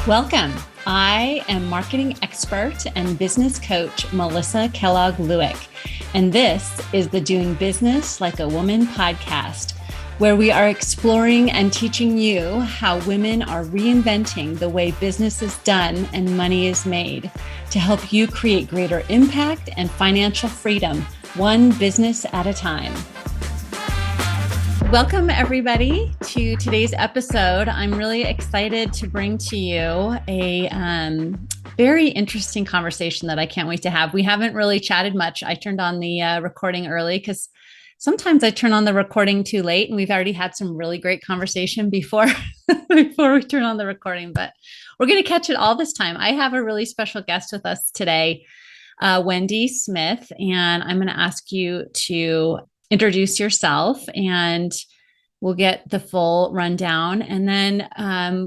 Welcome. I am marketing expert and business coach Melissa Kellogg-Lewick, and this is the Doing Business Like a Woman podcast, where we are exploring and teaching you how women are reinventing the way business is done and money is made to help you create greater impact and financial freedom, one business at a time. Welcome, everybody, to today's episode. I'm really excited to bring to you a very interesting conversation that I can't wait to have. We haven't really chatted much. I turned on the recording early because sometimes I turn on the recording too late, and we've already had some really great conversation before we turn on the recording, but we're going to catch it all this time. I have a really special guest with us today, Wendy Smith, and I'm going to ask you to introduce yourself and we'll get the full rundown. And then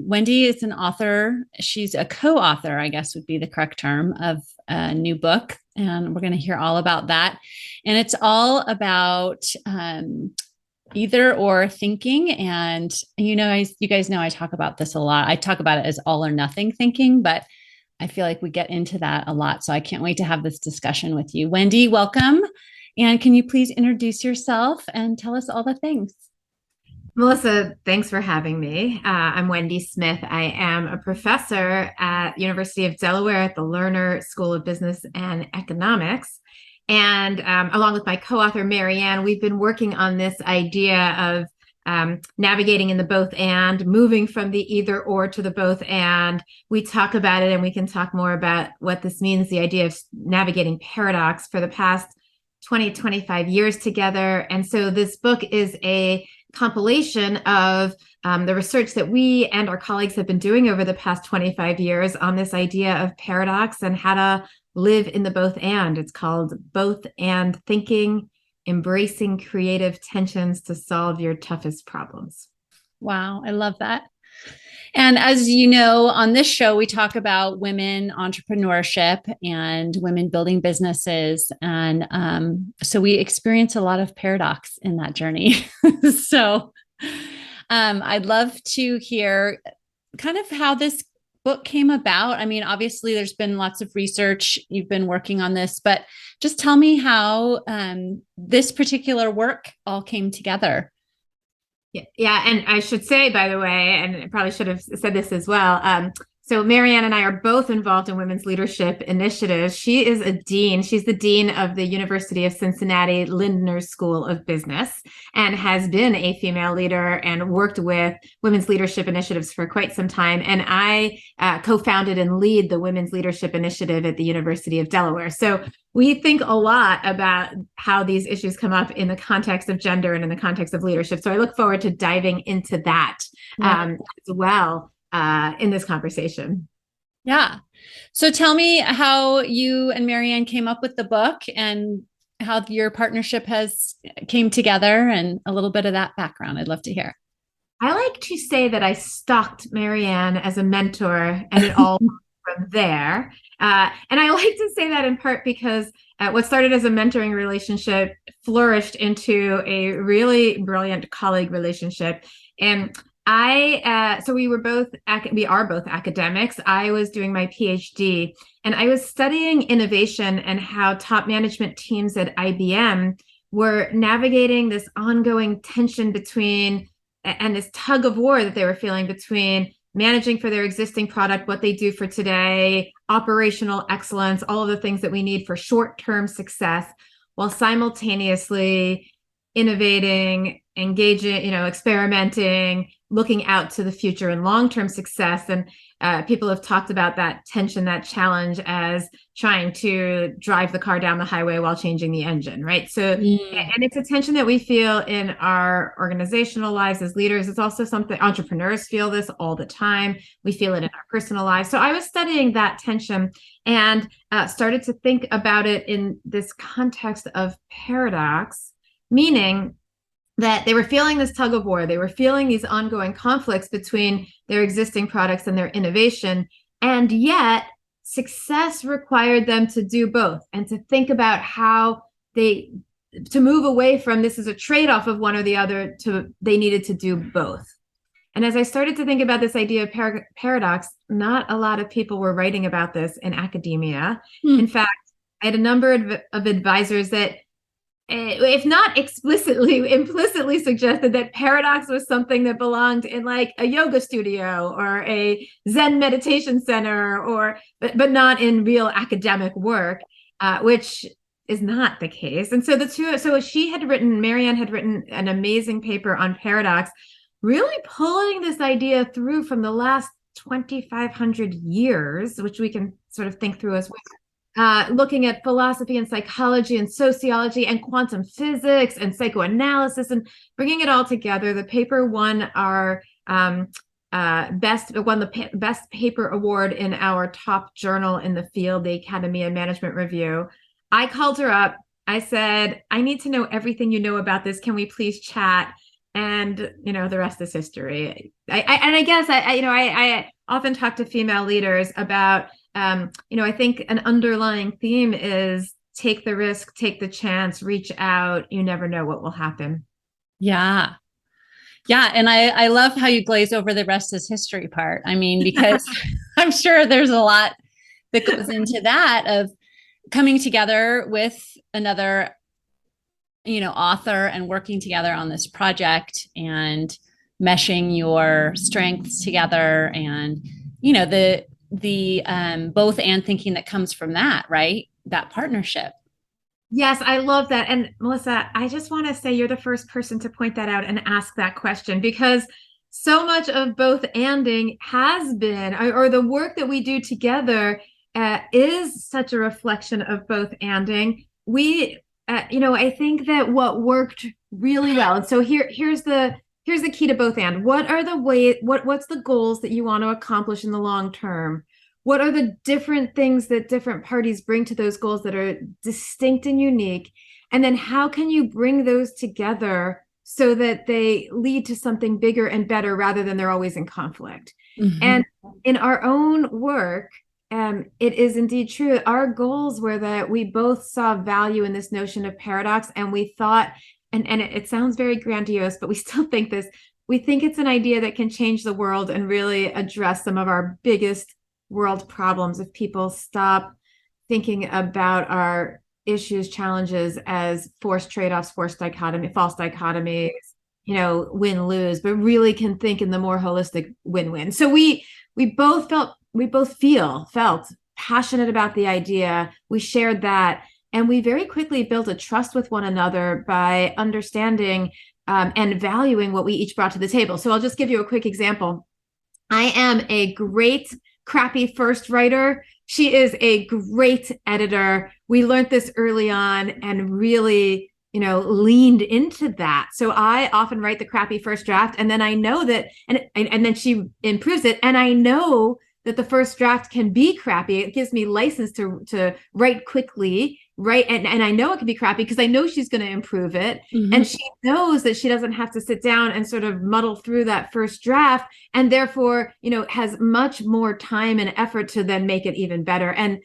Wendy is an author. She's a co-author, I guess would be the correct term, of a new book. And we're going to hear all about that. And it's all about either or thinking. And, you guys know I talk about this a lot. I talk about it as all or nothing thinking, but I feel like we get into that a lot. So I can't wait to have this discussion with you. Wendy, welcome. And can you please introduce yourself and tell us all the things? Melissa, thanks for having me. I'm Wendy Smith. I am a professor at University of Delaware at the Lerner School of Business and Economics. And along with my co-author, Marianne, we've been working on this idea of navigating in the both and, moving from the either or to the both and. We talk about it, and we can talk more about what this means, the idea of navigating paradox, for the past 20, 25 years together. And so this book is a compilation of the research that we and our colleagues have been doing over the past 25 years on this idea of paradox and how to live in the both and. It's called Both and Thinking, Embracing Creative Tensions to Solve Your Toughest Problems. Wow, I love that. And as you know, on this show, we talk about women entrepreneurship and women building businesses. And so we experience a lot of paradox in that journey. So I'd love to hear kind of how this book came about. I mean, obviously, there's been lots of research. You've been working on this, but just tell me how this particular work all came together. Yeah. And I should say, by the way, and I probably should have said this as well. So Marianne and I are both involved in women's leadership initiatives. She is a dean. She's the dean of the University of Cincinnati Lindner School of Business and has been a female leader and worked with women's leadership initiatives for quite some time. And I co-founded and lead the Women's Leadership Initiative at the University of Delaware. So we think a lot about how these issues come up in the context of gender and in the context of leadership. So I look forward to diving into that as well in this conversation. Yeah. So tell me how you and Marianne came up with the book and how your partnership has came together and a little bit of that background. I'd love to hear. I like to say that I stalked Marianne as a mentor, and it all from there. And I like to say that in part because what started as a mentoring relationship flourished into a really brilliant colleague relationship. And so we are both academics. I was doing my PhD, and I was studying innovation and how top management teams at IBM were navigating this ongoing tension between, and this tug of war that they were feeling between managing for their existing product, what they do for today, operational excellence, all of the things that we need for short-term success, while simultaneously innovating, engaging, experimenting, looking out to the future and long-term success. And people have talked about that tension, that challenge, as trying to drive the car down the highway while changing the engine, right? So, and it's a tension that we feel in our organizational lives as leaders. It's also something entrepreneurs feel this all the time. We feel it in our personal lives. So I was studying that tension and started to think about it in this context of paradox, meaning that they were feeling this tug of war. They were feeling these ongoing conflicts between their existing products and their innovation. And yet success required them to do both and to think about how to move away from this is a trade-off of one or the other to they needed to do both. And as I started to think about this idea of paradox, not a lot of people were writing about this in academia. In Hmm. fact, I had a number of advisors that, if not explicitly, implicitly suggested that paradox was something that belonged in like a yoga studio or a Zen meditation center, but not in real academic work, which is not the case. And so Marianne had written an amazing paper on paradox, really pulling this idea through from the last 2,500 years, which we can sort of think through as well. Looking at philosophy and psychology and sociology and quantum physics and psychoanalysis and bringing it all together. The paper won our best paper award in our top journal in the field, the Academy of Management Review. I called her up. I said, I need to know everything you know about this. Can we please chat? And the rest is history. I often talk to female leaders about I think an underlying theme is take the risk, take the chance, reach out. You never know what will happen. Yeah. Yeah. And I love how you glaze over the rest is history part. I mean, because I'm sure there's a lot that goes into that of coming together with another, author and working together on this project and meshing your strengths together and, the both and thinking that comes from that, right? That partnership. Yes, I love that. And Melissa, I just want to say you're the first person to point that out and ask that question, because so much of both anding has been, or the work that we do together is such a reflection of both anding. I think that what worked really well, and so here's the key to both and. What's the goals that you want to accomplish in the long term? What are the different things that different parties bring to those goals that are distinct and unique? And then how can you bring those together so that they lead to something bigger and better rather than they're always in conflict? Mm-hmm. And in our own work, it is indeed true. Our goals were that we both saw value in this notion of paradox, and we thought, and it sounds very grandiose, but we still think this, we think it's an idea that can change the world and really address some of our biggest world problems if people stop thinking about our issues, challenges as forced trade-offs, false dichotomies, win-lose, but really can think in the more holistic win-win. So we both felt passionate about the idea. We shared that, and we very quickly built a trust with one another by understanding and valuing what we each brought to the table. So I'll just give you a quick example. I am a great crappy first writer. She is a great editor. We learned this early on and really, leaned into that. So I often write the crappy first draft, and then I know that, and then she improves it, and I know that the first draft can be crappy. It gives me license to write quickly, right? And I know it can be crappy because I know she's going to improve it. Mm-hmm. And she knows that she doesn't have to sit down and sort of muddle through that first draft, and therefore, has much more time and effort to then make it even better. And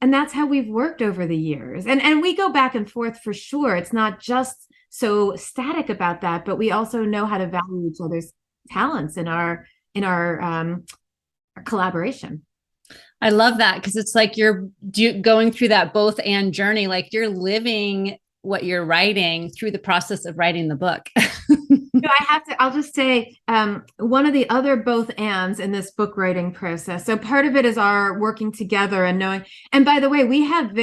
that's how we've worked over the years. And we go back and forth for sure. It's not just so static about that, but we also know how to value each other's talents in our collaboration. I love that, because it's like you're going through that both and journey, like you're living what you're writing through the process of writing the book. I'll just say one of the other both ands in this book writing process. So part of it is our working together and knowing, and by the way, we have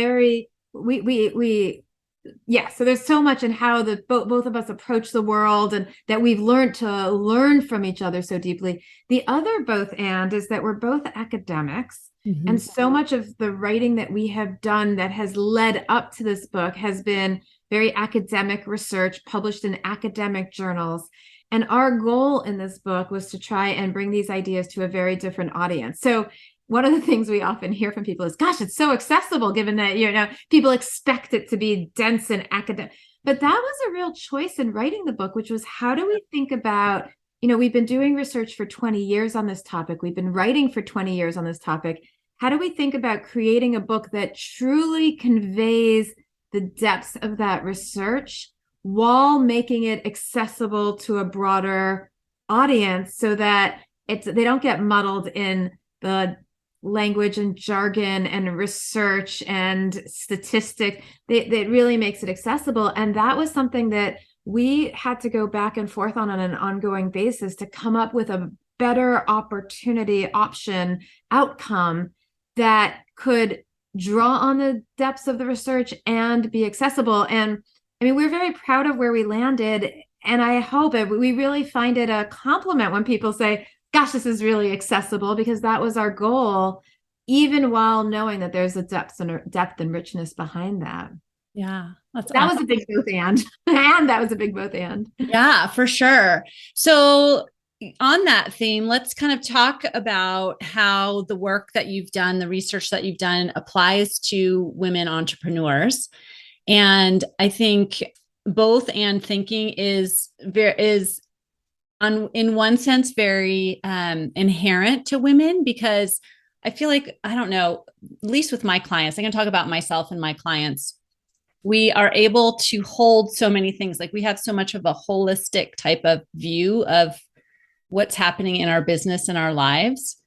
so there's so much in how both of us approach the world, and that we've learned to learn from each other so deeply. The other both and is that we're both academics. Mm-hmm. And so much of the writing that we have done that has led up to this book has been very academic research published in academic journals. And our goal in this book was to try and bring these ideas to a very different audience. So one of the things we often hear from people is, gosh, it's so accessible, given that, people expect it to be dense and academic. But that was a real choice in writing the book, which was, how do we think about, we've been doing research for 20 years on this topic. We've been writing for 20 years on this topic. How do we think about creating a book that truly conveys the depths of that research while making it accessible to a broader audience so that they don't get muddled in the language and jargon and research and statistics. That really makes it accessible. And that was something that we had to go back and forth on an ongoing basis to come up with a better opportunity, option, outcome that could draw on the depths of the research and be accessible. And I mean, we're very proud of where we landed. And I hope we really find it a compliment when people say, gosh, this is really accessible, because that was our goal, even while knowing that there's a depth and richness behind that. Yeah, that awesome. Was a big both and that was a big both and. Yeah, for sure. So on that theme, let's kind of talk about how the work that you've done, the research that you've done, applies to women entrepreneurs. And I think both and thinking is in one sense very inherent to women, because I feel like, I don't know, at least with my clients, I can talk about myself and my clients. We are able to hold so many things. Like, we have so much of a holistic type of view of what's happening in our business and our lives.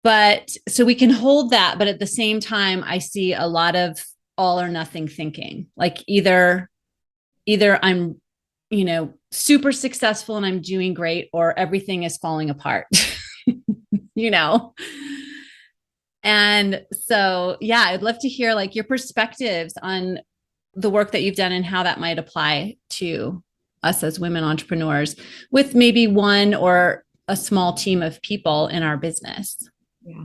But so we can hold that. But at the same time, I see a lot of all or nothing thinking. Like either I'm, super successful and I'm doing great, or everything is falling apart, And so, yeah, I'd love to hear like your perspectives on the work that you've done and how that might apply to us as women entrepreneurs with maybe one or a small team of people in our business. Yeah.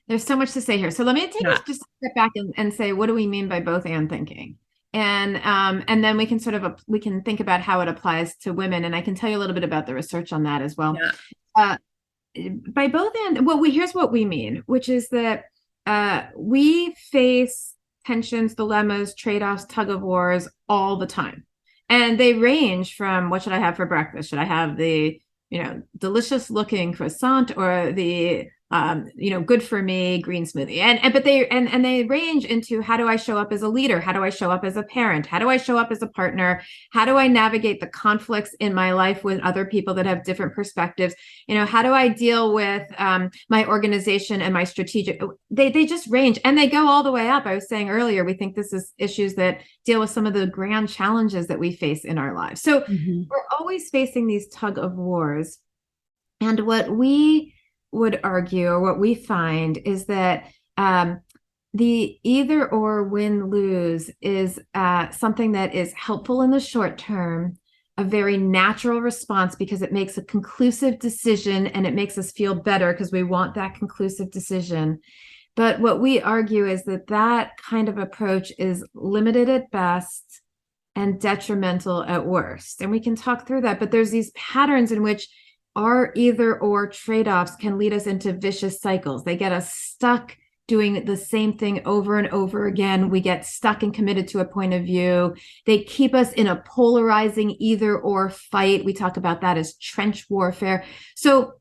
There's so much to say here. So let me take us just a step back and say, what do we mean by both and thinking? And then we can we can think about how it applies to women. And I can tell you a little bit about the research on that as well. Yeah. By both and, well, here's what we mean, which is that we face tensions, dilemmas, trade-offs, tug of wars all the time. And they range from, what should I have for breakfast? Should I have the, delicious looking croissant, or the, good for me green smoothie? But they range into, how do I show up as a leader? How do I show up as a parent? How do I show up as a partner? How do I navigate the conflicts in my life with other people that have different perspectives? How do I deal with my organization and my strategic? They just range, and they go all the way up. I was saying earlier, we think this is issues that deal with some of the grand challenges that we face in our lives. So we're always facing these tug of wars. And what we would argue, or what we find, is that the either or, win lose, is something that is helpful in the short term, a very natural response, because it makes a conclusive decision and it makes us feel better because we want that conclusive decision. But what we argue is that kind of approach is limited at best and detrimental at worst. And we can talk through that, but there's these patterns in which our either or trade-offs can lead us into vicious cycles. They get us stuck doing the same thing over and over again. We get stuck and committed to a point of view. They keep us in a polarizing either or fight. We talk about that as trench warfare. So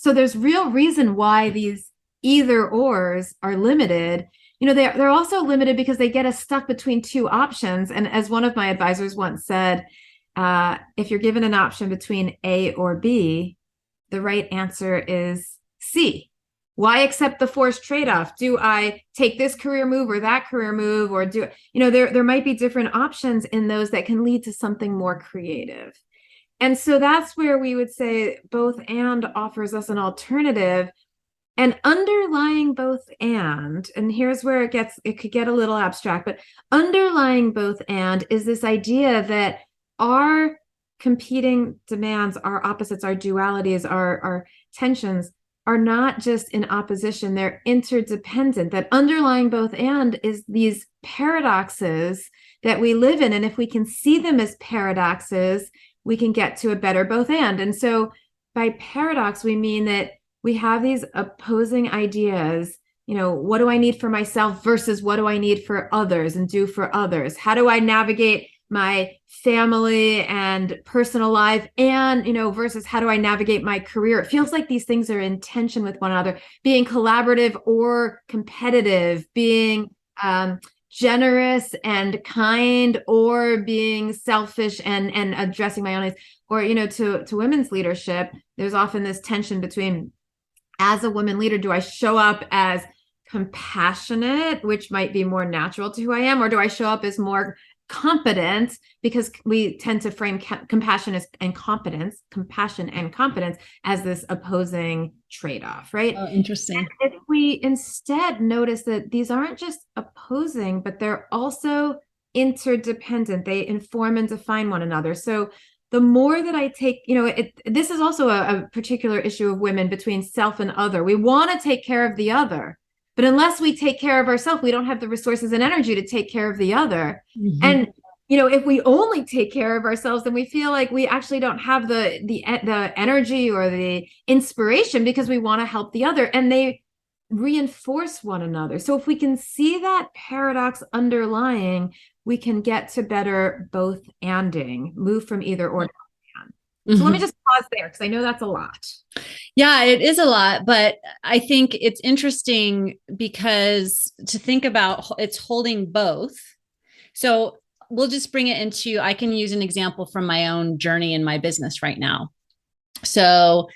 there's real reason why these either ors are limited. They're also limited because they get us stuck between two options. And as one of my advisors once said, if you're given an option between A or B, the right answer is C. Why accept the forced trade-off? Do I take this career move or that career move, or there might be different options in those that can lead to something more creative. And so that's where we would say both and offers us an alternative. And underlying both and here's where it could get a little abstract, but underlying both and is this idea that our competing demands, our opposites, our dualities, our tensions are not just in opposition, they're interdependent. That underlying both and is these paradoxes that we live in. And if we can see them as paradoxes, we can get to a better both and. And so by paradox, we mean that we have these opposing ideas. What do I need for myself versus what do I need for others and do for others? How do I navigate my family and personal life, and versus how do I navigate my career? It feels like these things are in tension with one another, being collaborative or competitive, being generous and kind, or being selfish and addressing my own needs. Or, to women's leadership, there's often this tension between, as a woman leader, do I show up as compassionate, which might be more natural to who I am, or do I show up as more competent, because we tend to frame compassion and competence as this opposing trade-off, right? Oh, interesting. And if we instead notice that these aren't just opposing, but they're also interdependent, they inform and define one another. So the more that I take, this is also a particular issue of women between self and other. We want to take care of the other, but unless we take care of ourselves, we don't have the resources and energy to take care of the other. Mm-hmm. And, if we only take care of ourselves, then we feel like we actually don't have the energy or the inspiration, because we want to help the other, and they reinforce one another. So if we can see that paradox underlying, we can get to better both anding, move from either or. So let me just pause there, because I know that's a lot. Yeah, it is a lot, but I think it's interesting because to think about it's holding both. So we'll just bring it into, I can use an example from my own journey in my business right now. So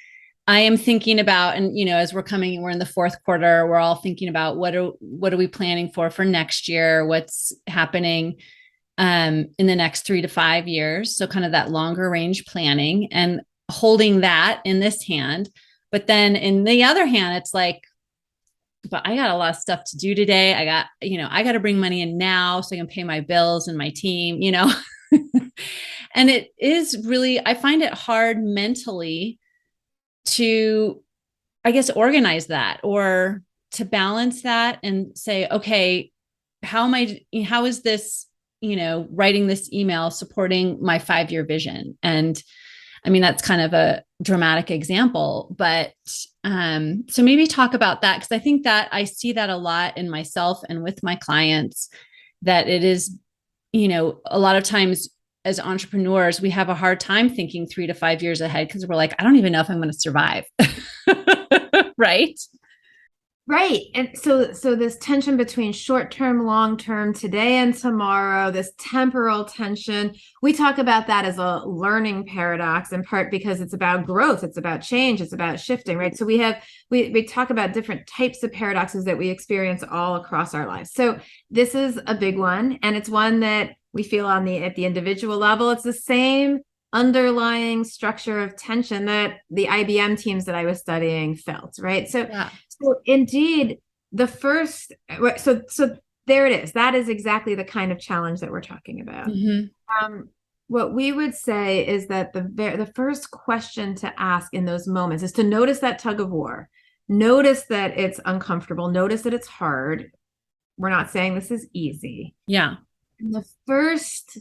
I am thinking about, and as we're in the fourth quarter, we're all thinking about what are we planning for next year? What's happening in the next 3 to 5 years? So kind of that longer range planning, and holding that in this hand. But then in the other hand, it's like, but I got a lot of stuff to do today. I got to bring money in now so I can pay my bills and my team, and it is really, I find it hard mentally to, I guess, organize that, or to balance that and say, okay, how is this, writing this email supporting my 5-year vision? And I mean, that's kind of a dramatic example, but so maybe talk about that, because I think that I see that a lot in myself and with my clients, that it is, a lot of times as entrepreneurs, we have a hard time thinking 3 to 5 years ahead, because we're like, I don't even know if I'm going to survive. Right? Right. And so this tension between short-term, long-term, today and tomorrow, this temporal tension, we talk about that as a learning paradox, in part because it's about growth, it's about change, it's about shifting, right? So we talk about different types of paradoxes that we experience all across our lives. So this is a big one, and it's one that we feel at the individual level. It's the same underlying structure of tension that the IBM teams that I was studying felt, right? So indeed, the first, so there it is. That is exactly the kind of challenge that we're talking about. Mm-hmm. What we would say is that the first question to ask in those moments is to notice that tug of war. Notice that it's uncomfortable. Notice that it's hard. We're not saying this is easy. Yeah. And the first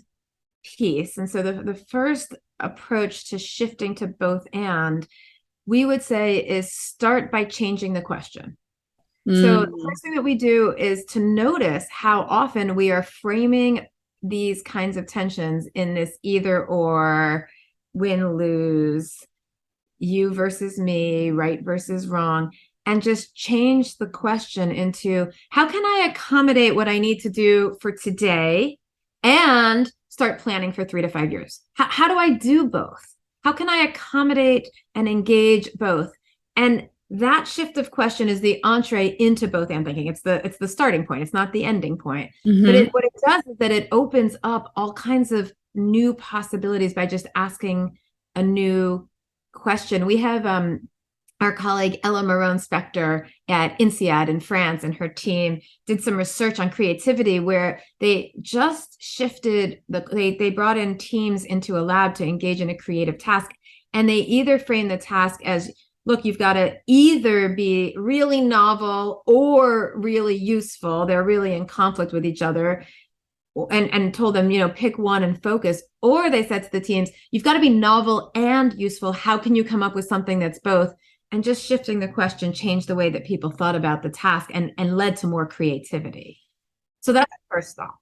piece, and so the first approach to shifting to both and, we would say, is start by changing the question. So the first thing that we do is to notice how often we are framing these kinds of tensions in this either or, win, lose, you versus me, right versus wrong, and just change the question into, how can I accommodate what I need to do for today and start planning for 3 to 5 years? How do I do both? How can I accommodate and engage both? And that shift of question is the entree into both and thinking. It's the starting point. It's not the ending point. Mm-hmm. But what it does is that it opens up all kinds of new possibilities by just asking a new question. We have our colleague Ella Marone-Spector at INSEAD in France, and her team did some research on creativity where they just shifted they brought in teams into a lab to engage in a creative task. And they either frame the task as, look, you've got to either be really novel or really useful. They're really in conflict with each other, and told them, pick one and focus. Or they said to the teams, you've got to be novel and useful. How can you come up with something that's both? And just shifting the question changed the way that people thought about the task and led to more creativity. So that's the first thought.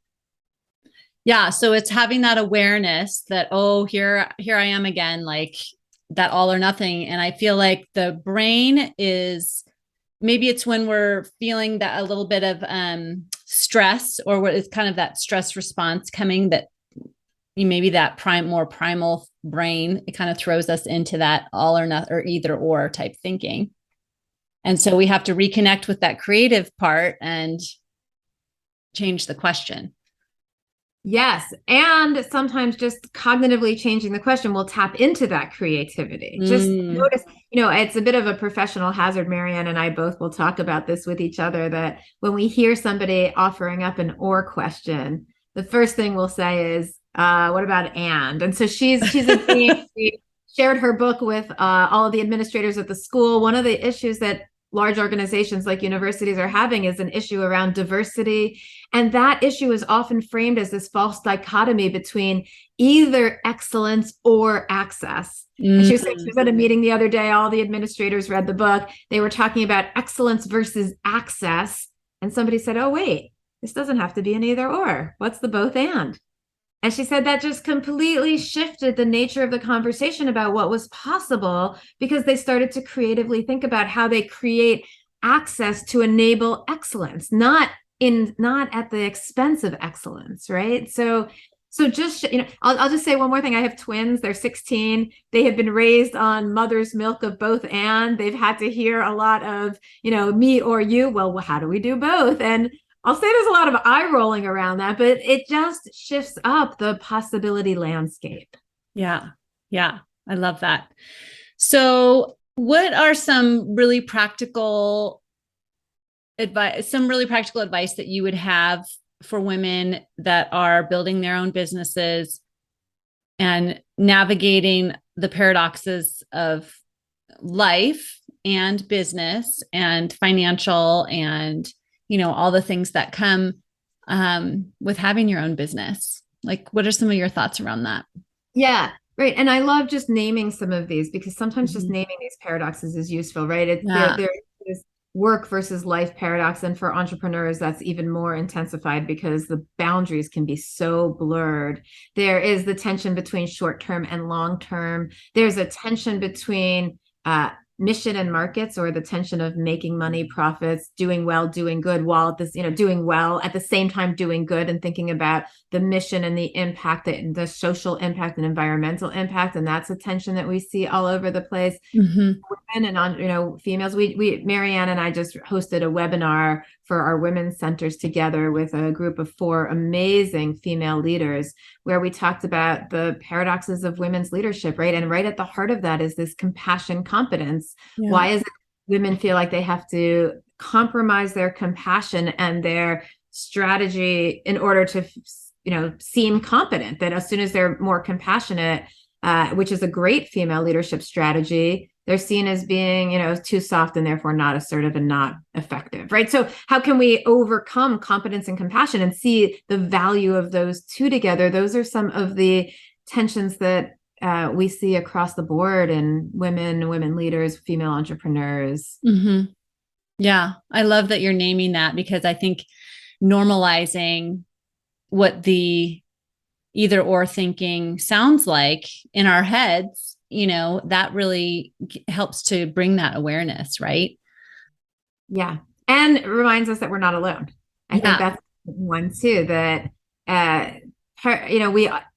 Yeah. So it's having that awareness that, oh, here I am again, like that all or nothing. And I feel like the brain is, maybe it's when we're feeling that a little bit of stress, or what is kind of that stress response coming, that maybe that more primal brain, it kind of throws us into that all or nothing or either or type thinking. And so we have to reconnect with that creative part and change the question. Yes. And sometimes just cognitively changing the question will tap into that creativity. Just notice, it's a bit of a professional hazard. Marianne and I both will talk about this with each other, that when we hear somebody offering up an or question, the first thing we'll say is, what about and? And so she's a she shared her book with all of the administrators at the school. One of the issues that large organizations like universities are having is an issue around diversity. And that issue is often framed as this false dichotomy between either excellence or access. And she was at a meeting the other day. All the administrators read the book. They were talking about excellence versus access. And somebody said, oh, wait, this doesn't have to be an either or. What's the both and? And she said that just completely shifted the nature of the conversation about what was possible, because they started to creatively think about how they create access to enable excellence, not at the expense of excellence, right? So just, I'll just say one more thing. I have twins. They're 16. They have been raised on mother's milk of both and. They've had to hear a lot of, me or you. Well, how do we do both? And I'll say there's a lot of eye rolling around that, but it just shifts up the possibility landscape. Yeah. Yeah. I love that. So what are some really practical advice that you would have for women that are building their own businesses and navigating the paradoxes of life and business and financial and all the things that come with having your own business? Like, what are some of your thoughts around that? Yeah, right. And I love just naming some of these, because sometimes just naming these paradoxes is useful, right? There is work versus life paradox. And for entrepreneurs, that's even more intensified because the boundaries can be so blurred. There is the tension between short-term and long-term. There's a tension between mission and markets, or the tension of making money, profits, doing well, doing good, while at this, doing well at the same time doing good, and thinking about the mission and the impact, the social impact and environmental impact. And that's a tension that we see all over the place. Women and females. We Marianne and I just hosted a webinar for our women's centers together with a group of 4 amazing female leaders, where we talked about the paradoxes of women's leadership, right? And right at the heart of that is this compassion competence. Yeah. Why is it women feel like they have to compromise their compassion and their strategy in order to, seem competent? That as soon as they're more compassionate, which is a great female leadership strategy, they're seen as being, too soft and therefore not assertive and not effective, right? So how can we overcome competence and compassion and see the value of those two together? Those are some of the tensions that we see across the board in women leaders, female entrepreneurs. Yeah, I love that you're naming that, because I think normalizing what the either or thinking sounds like in our heads, that really helps to bring that awareness, right? Yeah. And it reminds us that we're not alone. I think that's one too, that,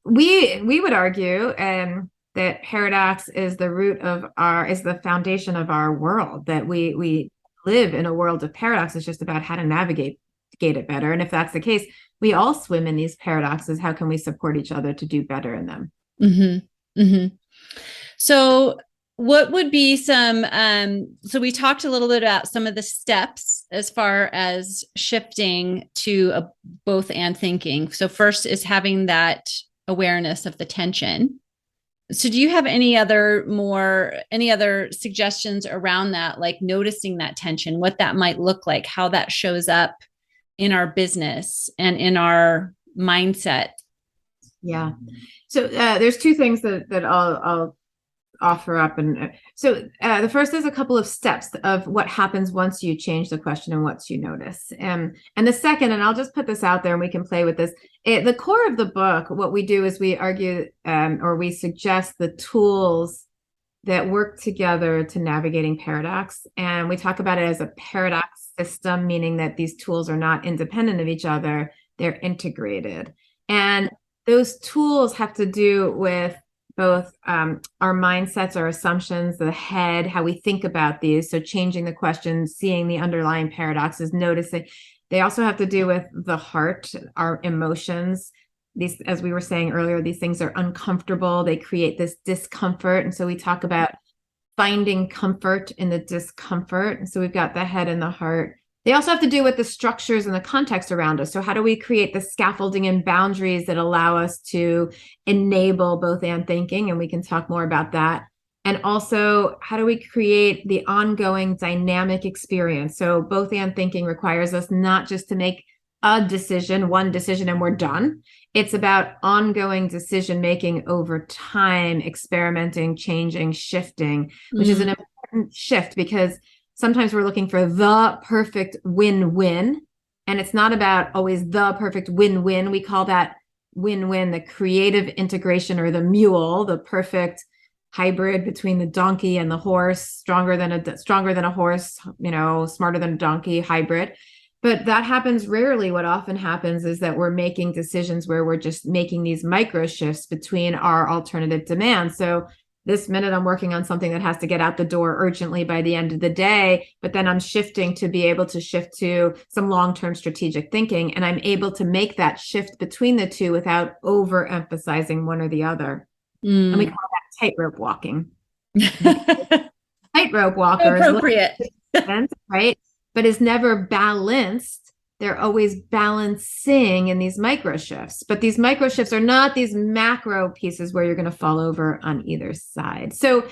we would argue that paradox is the foundation of our world, that we live in a world of paradox. It's just about how to navigate it better. And if that's the case, we all swim in these paradoxes. How can we support each other to do better in them? So what would be some, so we talked a little bit about some of the steps as far as shifting to a both and thinking. So first is having that awareness of the tension. So do you have any other suggestions around that, like noticing that tension, what that might look like, how that shows up in our business and in our mindset? Yeah. So there's 2 things that I'll offer up. And so the first is a couple of steps of what happens once you change the question and what you notice. And the second, and I'll just put this out there and we can play with this. The core of the book, what we do is we argue or we suggest the tools that work together to navigating paradox. And we talk about it as a paradox system, meaning that these tools are not independent of each other, they're integrated. And those tools have to do with both our mindsets, our assumptions, the head, how we think about these. So changing the questions, seeing the underlying paradoxes, noticing. They also have to do with the heart, our emotions. These, as we were saying earlier, these things are uncomfortable. They create this discomfort. And so we talk about finding comfort in the discomfort. And so we've got the head and the heart. They also have to do with the structures and the context around us. So how do we create the scaffolding and boundaries that allow us to enable both and thinking? And we can talk more about that. And also, how do we create the ongoing dynamic experience? So both and thinking requires us not just to make a decision, one decision, and we're done. It's about ongoing decision making over time, experimenting, changing, shifting, which is an important shift because sometimes we're looking for the perfect win-win. And it's not about always the perfect win-win. We call that win-win the creative integration, or the mule, the perfect hybrid between the donkey and the horse, stronger than a horse, smarter than a donkey hybrid. But that happens rarely. What often happens is that we're making decisions where we're just making these micro shifts between our alternative demands. So this minute I'm working on something that has to get out the door urgently by the end of the day, but then I'm shifting to be able to shift to some long-term strategic thinking. And I'm able to make that shift between the two without overemphasizing one or the other. And we call that tightrope walking. Tightrope walker is appropriate, right? But is never balanced. They're always balancing in these micro shifts. But these micro shifts are not these macro pieces where you're going to fall over on either side. So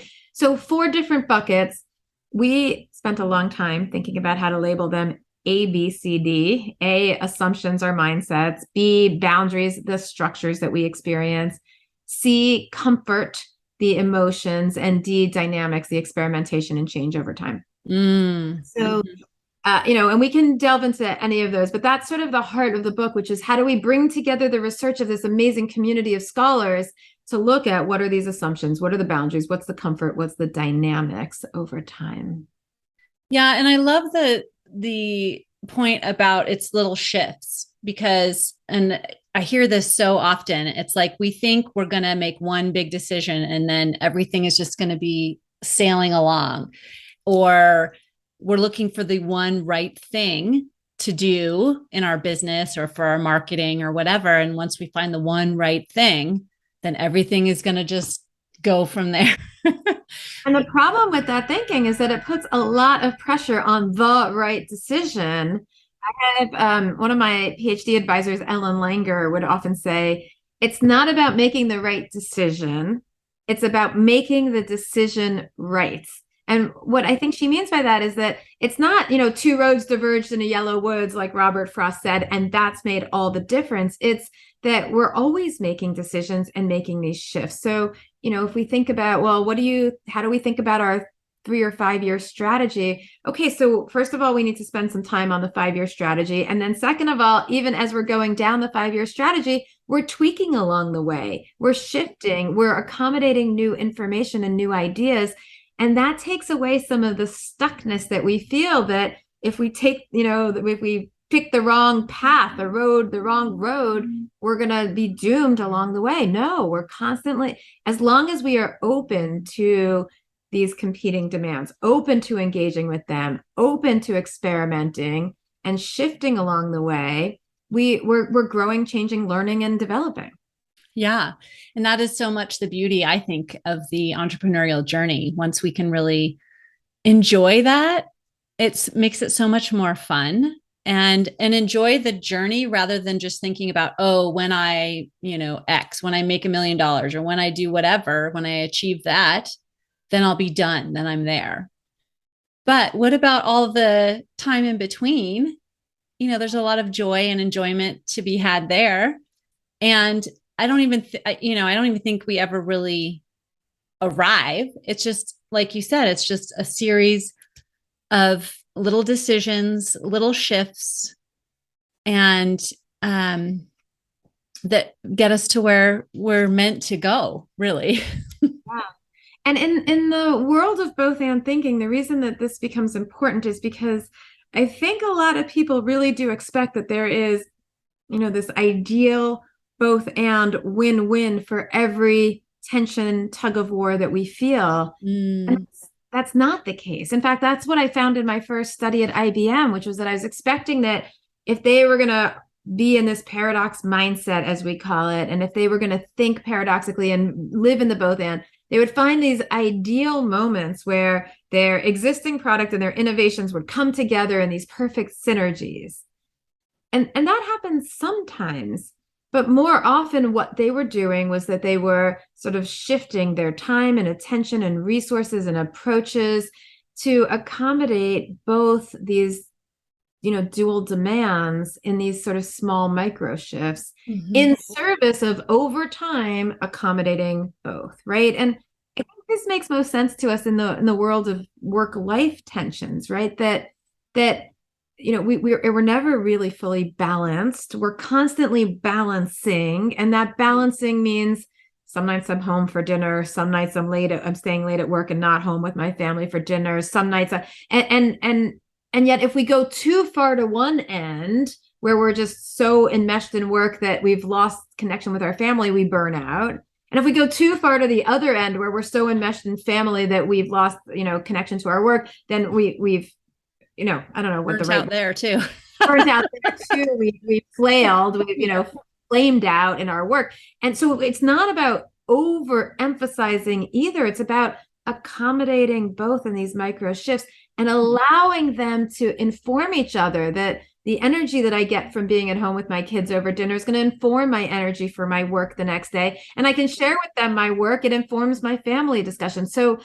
4 different buckets. We spent a long time thinking about how to label them: A, B, C, D. A, assumptions or mindsets. B, boundaries, the structures that we experience. C, comfort, the emotions. And D, dynamics, the experimentation and change over time. So and we can delve into any of those, but that's sort of the heart of the book, which is how do we bring together the research of this amazing community of scholars to look at what are these assumptions, what are the boundaries, what's the comfort, what's the dynamics over time. Yeah, and I love the point about its little shifts, because, and I hear this so often, it's like we think we're going to make one big decision and then everything is just going to be sailing along, or we're looking for the one right thing to do in our business or for our marketing or whatever. And once we find the one right thing, then everything is going to just go from there. And the problem with that thinking is that it puts a lot of pressure on the right decision. I have one of my PhD advisors, Ellen Langer, would often say, it's not about making the right decision. It's about making the decision right. And what I think she means by that is that it's not, 2 roads diverged in a yellow woods, like Robert Frost said, and that's made all the difference. It's that we're always making decisions and making these shifts. So, if we think about, well, how do we think about our 3 or 5 year strategy? Okay, so first of all, we need to spend some time on the 5-year strategy. And then second of all, even as we're going down the 5-year strategy, we're tweaking along the way. We're shifting, we're accommodating new information and new ideas. And that takes away some of the stuckness that we feel that if we take, if we pick the wrong path, the wrong road, we're going to be doomed along the way. No, we're constantly, as long as we are open to these competing demands, open to engaging with them, open to experimenting and shifting along the way, we're growing, changing, learning, and developing. Yeah. And that is so much the beauty, I think, of the entrepreneurial journey. Once we can really enjoy that, it makes it so much more fun, and enjoy the journey rather than just thinking about, oh, when I, X, when I make $1 million, or when I do whatever, when I achieve that, then I'll be done. Then I'm there. But what about all the time in between? There's a lot of joy and enjoyment to be had there. And I don't even think we ever really arrive. It's just, like you said, it's just a series of little decisions, little shifts, and that get us to where we're meant to go, really. Yeah. And in the world of both and thinking, the reason that this becomes important is because I think a lot of people really do expect that there is, this ideal both and win-win for every tension, tug of war that we feel. And that's not the case. In fact, that's what I found in my first study at IBM, which was that I was expecting that if they were going to be in this paradox mindset, as we call it, and if they were going to think paradoxically and live in the both and, they would find these ideal moments where their existing product and their innovations would come together in these perfect synergies. And that happens sometimes, but more often what they were doing was that they were sort of shifting their time and attention and resources and approaches to accommodate both these, dual demands in these sort of small micro shifts in service of over time accommodating both, right? And I think this makes most sense to us in the world of work-life tensions, right? That we're never really fully balanced. We're constantly balancing, and that balancing means some nights I'm home for dinner, some nights I'm staying late at work and not home with my family for dinner. Some nights and yet if we go too far to one end where we're just so enmeshed in work that we've lost connection with our family, we burn out. And if we go too far to the other end where we're so enmeshed in family that we've lost, connection to our work, then we've I don't know what burnt the right out there too. burnt out there too. We flailed, flamed out in our work. And so it's not about overemphasizing either. It's about accommodating both in these micro shifts and allowing them to inform each other, that the energy that I get from being at home with my kids over dinner is going to inform my energy for my work the next day. And I can share with them my work. It informs my family discussion. So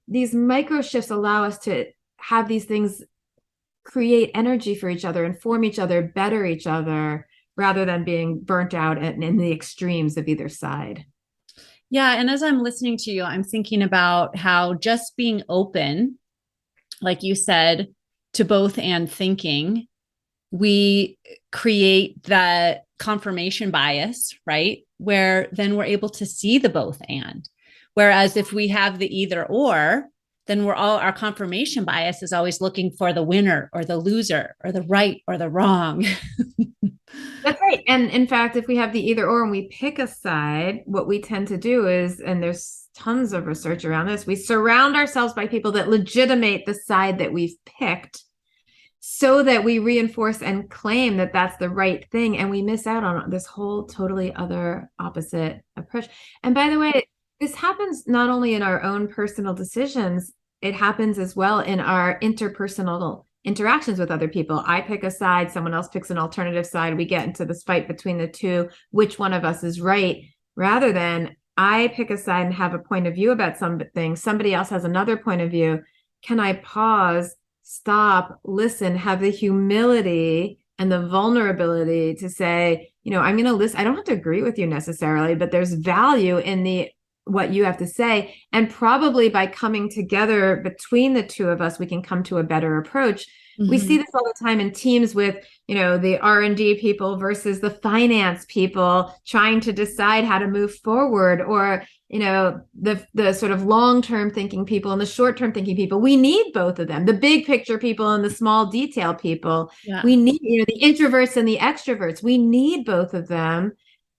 these micro shifts allow us to have these things create energy for each other, inform each other, better each other, rather than being burnt out in the extremes of either side. Yeah. And as I'm listening to you, I'm thinking about how just being open, like you said, to both and thinking, we create that confirmation bias, right? Where then we're able to see the both and. Whereas if we have the either or, then our confirmation bias is always looking for the winner or the loser or the right or the wrong. That's right. And in fact, if we have the either or and we pick a side, what we tend to do is, and there's tons of research around this, we surround ourselves by people that legitimate the side that we've picked so that we reinforce and claim that that's the right thing. And we miss out on this whole totally other opposite approach. And by the way, this happens not only in our own personal decisions, it happens as well in our interpersonal interactions with other people. I pick a side, someone else picks an alternative side. We get into this fight between the two, which one of us is right, rather than I pick a side and have a point of view about something. Somebody else has another point of view. Can I pause, stop, listen, have the humility and the vulnerability to say, I'm going to listen. I don't have to agree with you necessarily, but there's value in what you have to say. And probably by coming together between the two of us, we can come to a better approach. We see this all the time in teams with, the R&D people versus the finance people trying to decide how to move forward, or, the sort of long-term thinking people and the short-term thinking people. We need both of them, the big picture people and the small detail people. Yeah. We need, the introverts and the extroverts. We need both of them.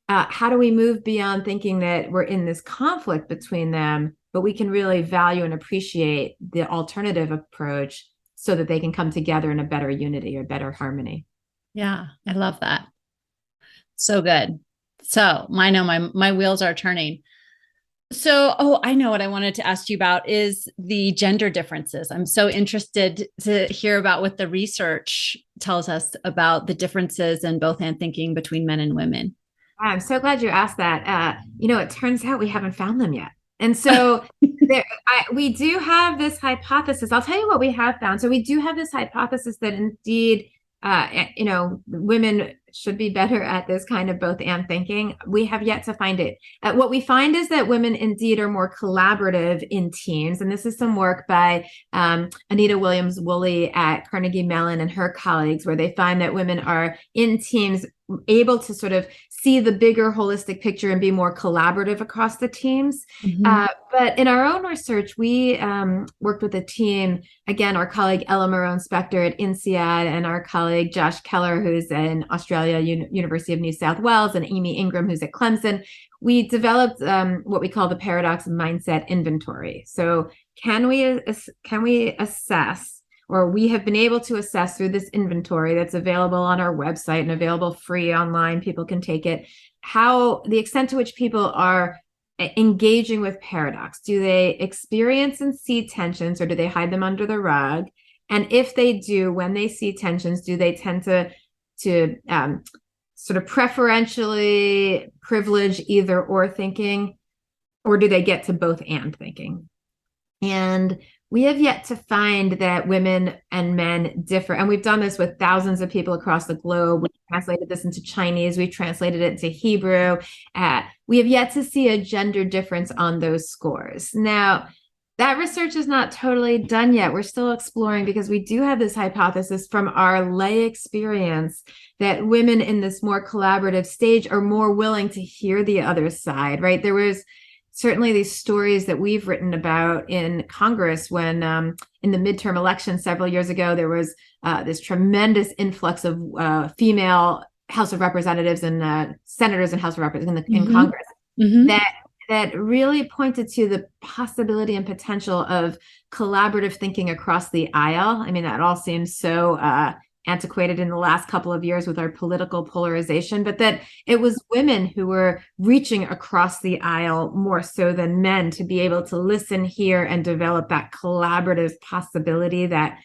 How do we move beyond thinking that we're in this conflict between them, but we can really value and appreciate the alternative approach so that they can come together in a better unity or better harmony? Yeah, I love that. So good. So I know my wheels are turning. So, I know what I wanted to ask you about is the gender differences. I'm so interested to hear about what the research tells us about the differences in both and thinking between men and women. I'm so glad you asked that. It turns out we haven't found them yet. And so we do have this hypothesis. I'll tell you what we have found. So we do have this hypothesis that indeed, women should be better at this kind of both and thinking. We have yet to find it. What we find is that women indeed are more collaborative in teams. And this is some work by Anita Williams-Woolley at Carnegie Mellon and her colleagues, where they find that women are in teams able to sort of see the bigger holistic picture and be more collaborative across the teams. But in our own research, we worked with a team, again, our colleague Ella Marone-Spector at INSEAD and our colleague Josh Keller, who's in Australia, University of New South Wales, and Amy Ingram, who's at Clemson. We developed what we call the paradox mindset inventory. So can we assess, or we have been able to assess through this inventory that's available on our website and available free online, people can take it, how the extent to which people are engaging with paradox. Do they experience and see tensions, or do they hide them under the rug? And if they do, when they see tensions, do they tend to sort of preferentially privilege either or thinking, or do they get to both and thinking? And we have yet to find that women and men differ. And we've done this with thousands of people across the globe. We translated this into Chinese. We translated it into Hebrew. We have yet to see a gender difference on those scores. Now, that research is not totally done yet. We're still exploring, because we do have this hypothesis from our lay experience that women in this more collaborative stage are more willing to hear the other side, right? There was certainly these stories that we've written about in Congress when in the midterm election several years ago, there was this tremendous influx of female House of Representatives and senators and House of Representatives in Congress that really pointed to the possibility and potential of collaborative thinking across the aisle. I mean, that all seems so antiquated in the last couple of years with our political polarization, but that it was women who were reaching across the aisle more so than men to be able to listen, hear, and develop that collaborative possibility, that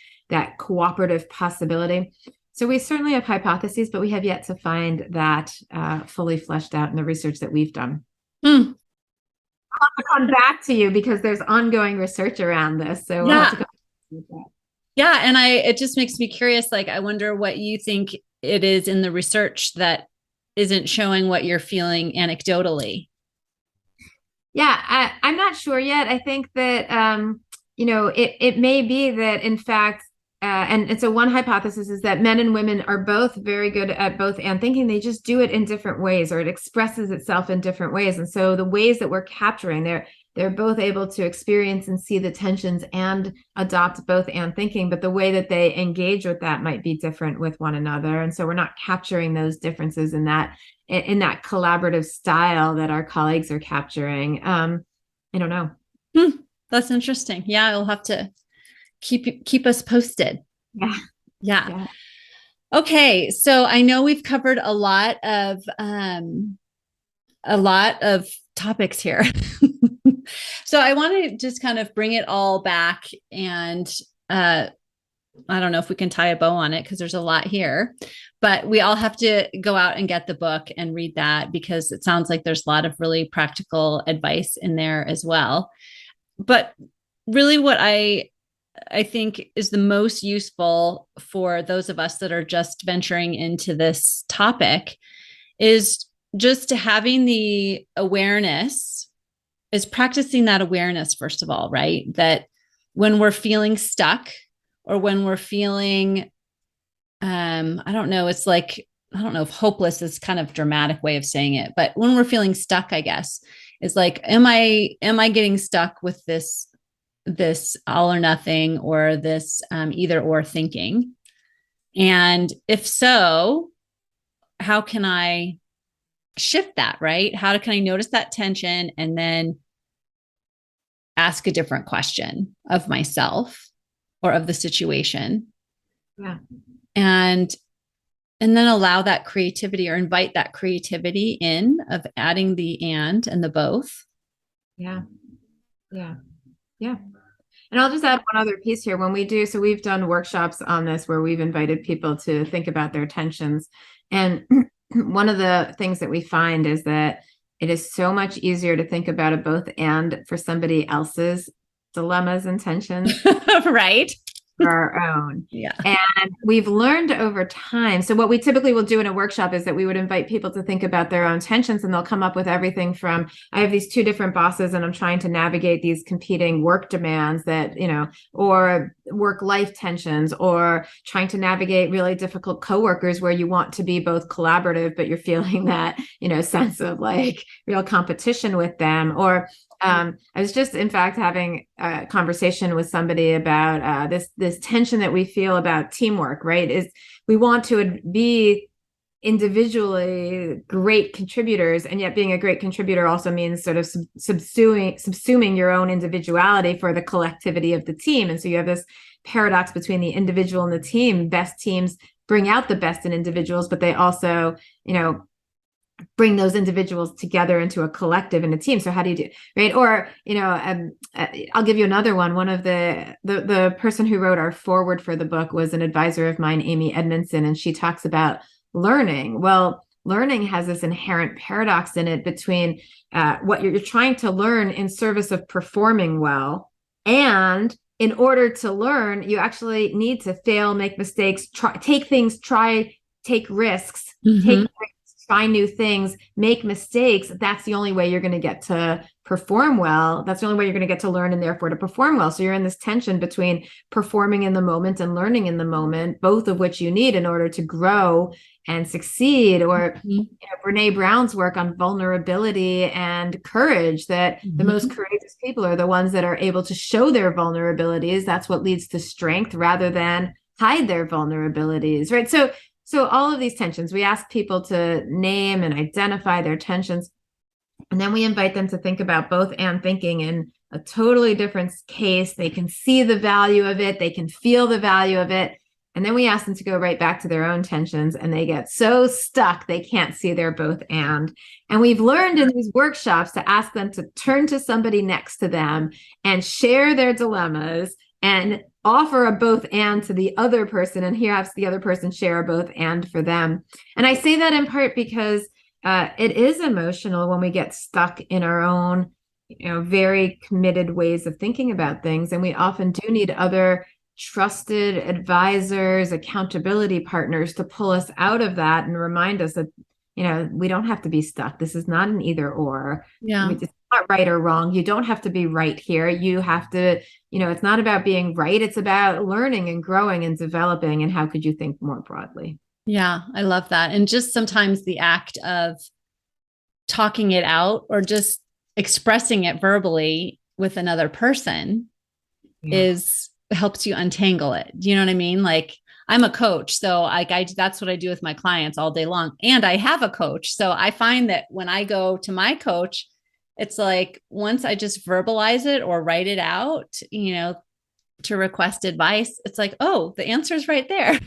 cooperative possibility. So we certainly have hypotheses, but we have yet to find that fully fleshed out in the research that we've done. I'll have to come back to you because there's ongoing research around this. So we'll have to go with that. Yeah. And it just makes me curious. Like, I wonder what you think it is in the research that isn't showing what you're feeling anecdotally. Yeah, I'm not sure yet. I think that, it may be that, in fact, and so one hypothesis is that men and women are both very good at both and thinking. They just do it in different ways, or it expresses itself in different ways. And so the ways that we're capturing, they're both able to experience and see the tensions and adopt both and thinking, but the way that they engage with that might be different with one another. And so we're not capturing those differences in that collaborative style that our colleagues are capturing. I don't know. That's interesting. Yeah, I'll have to keep us posted. Yeah. Okay. So I know we've covered a lot of topics here. So I want to just kind of bring it all back, and I don't know if we can tie a bow on it because there's a lot here, but we all have to go out and get the book and read that, because it sounds like there's a lot of really practical advice in there as well. But really what I think is the most useful for those of us that are just venturing into this topic is just having the awareness, is practicing that awareness, first of all, right? That when we're feeling stuck, or when we're feeling, I don't know if hopeless is kind of a dramatic way of saying it, but when we're feeling stuck, I guess, it's like, am I getting stuck with this all or nothing, or this either or thinking? And if so, how can I shift that, right? How can I notice that tension and then ask a different question of myself or of the situation? Yeah. And then allow that creativity, or invite that creativity in, of adding the and the both. Yeah. And I'll just add one other piece here. So we've done workshops on this where we've invited people to think about their tensions. And one of the things that we find is that it is so much easier to think about a both and for somebody else's dilemmas and tensions. Right. for our own. Yeah. And we've learned over time. So what we typically will do in a workshop is that we would invite people to think about their own tensions, and they'll come up with everything from, I have these two different bosses and I'm trying to navigate these competing work demands that, or work-life tensions, or trying to navigate really difficult coworkers where you want to be both collaborative, but you're feeling that, sense of like real competition with them. Or I was just, in fact, having a conversation with somebody about this tension that we feel about teamwork, right? Is we want to be individually great contributors, and yet being a great contributor also means sort of subsuming your own individuality for the collectivity of the team. And so you have this paradox between the individual and the team. Best teams bring out the best in individuals, but they also, bring those individuals together into a collective and a team. So how do you do, right? Or, I'll give you another one. One of the person who wrote our foreword for the book was an advisor of mine, Amy Edmondson, and she talks about learning. Well, learning has this inherent paradox in it between what you're trying to learn in service of performing well. And in order to learn, you actually need to fail, make mistakes, take risks, try new things, make mistakes. That's the only way you're going to get to perform well. That's the only way you're going to get to learn and therefore to perform well. So you're in this tension between performing in the moment and learning in the moment, both of which you need in order to grow and succeed. Or Brene Brown's work on vulnerability and courage, that the most courageous people are the ones that are able to show their vulnerabilities. That's what leads to strength rather than hide their vulnerabilities, right? So all of these tensions, we ask people to name and identify their tensions, and then we invite them to think about both and thinking in a totally different case. They can see the value of it. They can feel the value of it. And then we ask them to go right back to their own tensions, and they get so stuck they can't see their both and. And we've learned in these workshops to ask them to turn to somebody next to them and share their dilemmas and offer a both and to the other person, and here have the other person share a both and for them. And I say that in part because it is emotional when we get stuck in our own, very committed ways of thinking about things. And we often do need other trusted advisors, accountability partners to pull us out of that and remind us that, we don't have to be stuck. This is not an either or. Yeah. It's not right or wrong. You don't have to be right here. You have to, it's not about being right. It's about learning and growing and developing. And how could you think more broadly? Yeah, I love that. And just sometimes the act of talking it out or just expressing it verbally with another person helps you untangle it. Do you know what I mean? Like, I'm a coach, so that's what I do with my clients all day long. And I have a coach. So I find that when I go to my coach, it's like, once I just verbalize it or write it out, to request advice, it's like, oh, the answer is right there.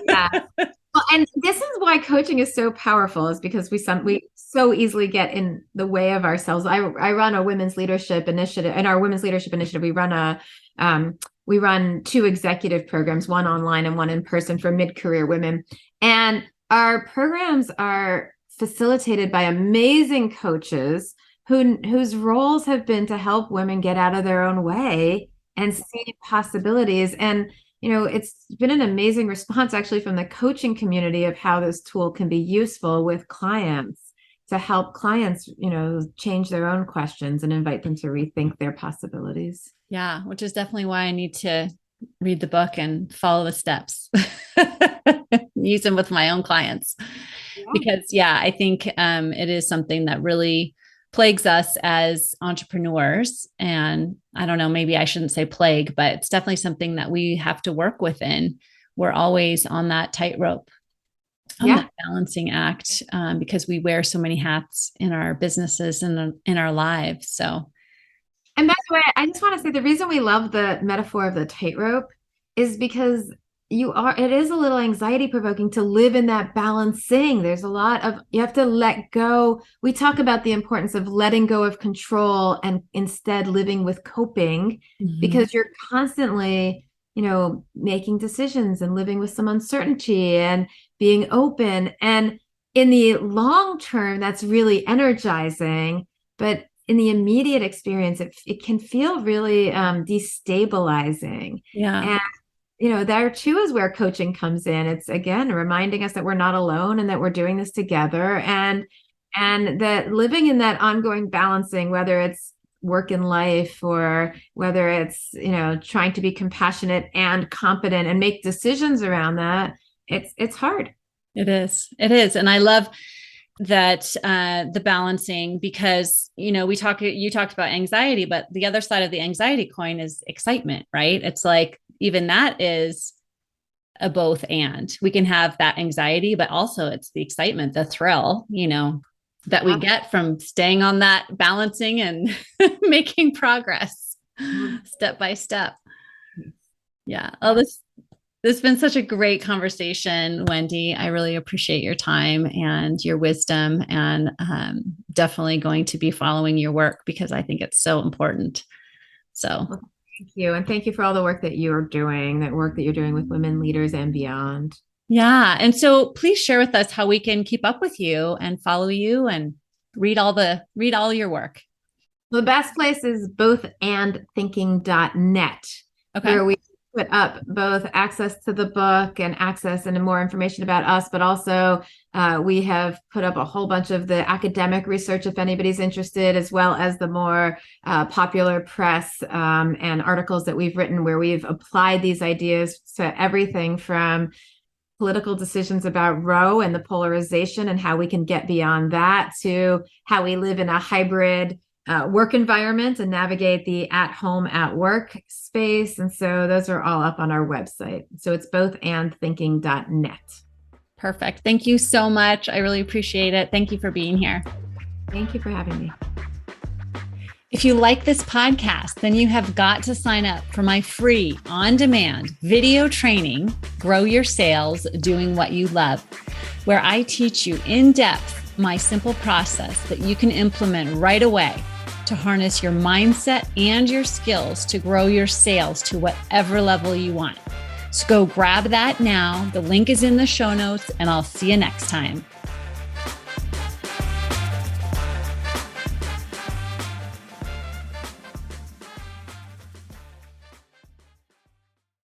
Yeah. Well, and this is why coaching is so powerful, is because we so easily get in the way of ourselves. I run a women's leadership initiative. In our women's leadership initiative, we run two executive programs, one online and one in person, for mid-career women. And our programs are facilitated by amazing coaches whose roles have been to help women get out of their own way and see possibilities. And, it's been an amazing response actually from the coaching community of how this tool can be useful with clients to help clients, change their own questions and invite them to rethink their possibilities. Yeah, which is definitely why I need to read the book and follow the steps, use them with my own clients. Yeah. Because I think it is something that really plagues us as entrepreneurs. And I don't know, maybe I shouldn't say plague, but it's definitely something that we have to work within. We're always on that tightrope, on that balancing act, because we wear so many hats in our businesses and in our lives. So. And by the way, I just want to say the reason we love the metaphor of the tightrope is because it is a little anxiety provoking to live in that balancing. There's a lot of, you have to let go. We talk about the importance of letting go of control and instead living with coping, because you're constantly, making decisions and living with some uncertainty and being open. And in the long term, that's really energizing. But in the immediate experience, it can feel really destabilizing. Yeah. there too is where coaching comes in. It's again reminding us that we're not alone and that we're doing this together, and that living in that ongoing balancing, whether it's work in life or whether it's, trying to be compassionate and competent and make decisions around that, it's hard. It is. It is. And I love that the balancing, because you talked about anxiety, but the other side of the anxiety coin is excitement, right? It's like even that is a both, and we can have that anxiety, but also it's the excitement, the thrill, that we get from staying on that balancing and making progress step by step. Yeah. Oh, this has been such a great conversation, Wendy. I really appreciate your time and your wisdom, and definitely going to be following your work because I think it's so important. So thank you. And thank you for all the work that you're doing, that work that you're doing with women leaders and beyond. Yeah. And so please share with us how we can keep up with you and follow you and read all your work. Well, the best place is bothandthinking.net, where we put up both access to the book and access and more information about us, but also we have put up a whole bunch of the academic research if anybody's interested, as well as the more popular press and articles that we've written where we've applied these ideas to everything from political decisions about Roe and the polarization and how we can get beyond that, to how we live in a hybrid work environment and navigate the at-home, at-work space. And so those are all up on our website. So it's bothandthinking.net. Perfect. Thank you so much. I really appreciate it. Thank you for being here. Thank you for having me. If you like this podcast, then you have got to sign up for my free on-demand video training, Grow Your Sales Doing What You Love, where I teach you in depth my simple process that you can implement right away to harness your mindset and your skills to grow your sales to whatever level you want. So go grab that now. The link is in the show notes, and I'll see you next time.